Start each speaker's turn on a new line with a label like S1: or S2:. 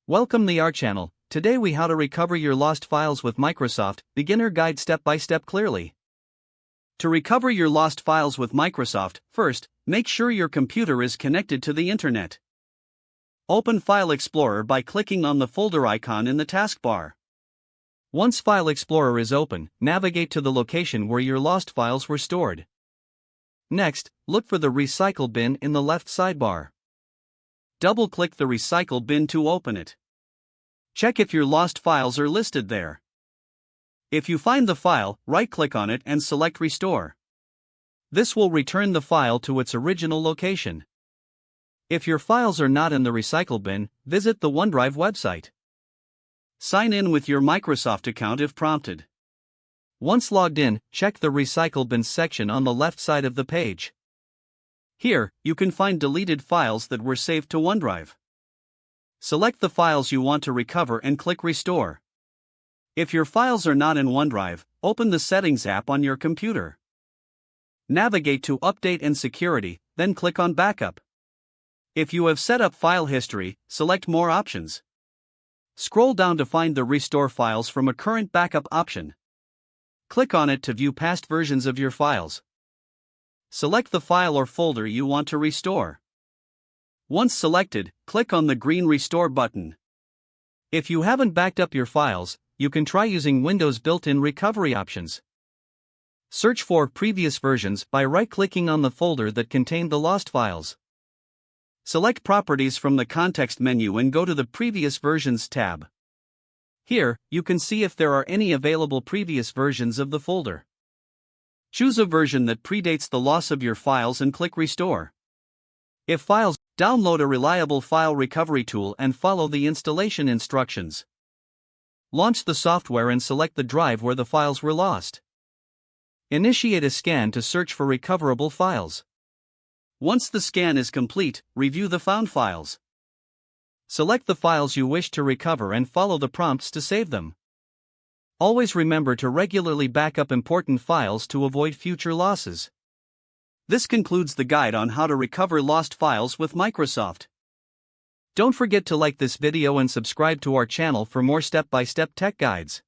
S1: Welcome to our channel. Today we how to recover your lost files with Microsoft Beginner Guide step by step clearly. To recover your lost files with Microsoft, first, make sure your computer is connected to the internet. Open File Explorer by clicking on the folder icon in the taskbar. Once File Explorer is open, navigate to the location where your lost files were stored. Next, look for the Recycle bin in the left sidebar. Double-click the Recycle bin to open it. Check if your lost files are listed there. If you find the file, right-click on it and select Restore. This will return the file to its original location. If your files are not in the Recycle bin, visit the OneDrive website. Sign in with your Microsoft account if prompted. Once logged in, check the Recycle bin section on the left side of the page. Here, you can find deleted files that were saved to OneDrive. Select the files you want to recover and click Restore. If your files are not in OneDrive, open the Settings app on your computer. Navigate to Update and Security, then click on Backup. If you have set up file history, select More options. Scroll down to find the Restore files from a current backup option. Click on it to view past versions of your files. Select the file or folder you want to restore. Once selected, click on the green Restore button. If you haven't backed up your files, you can try using Windows' built-in recovery options. Search for previous versions by right-clicking on the folder that contained the lost files. Select Properties from the context menu and go to the Previous Versions tab. Here, you can see if there are any available previous versions of the folder. Choose a version that predates the loss of your files and click Restore. If files, download a reliable file recovery tool and follow the installation instructions. Launch the software and select the drive where the files were lost. Initiate a scan to search for recoverable files. Once the scan is complete, review the found files. Select the files you wish to recover and follow the prompts to save them. Always remember to regularly back up important files to avoid future losses. This concludes the guide on how to recover lost files with Microsoft. Don't forget to like this video and subscribe to our channel for more step-by-step tech guides.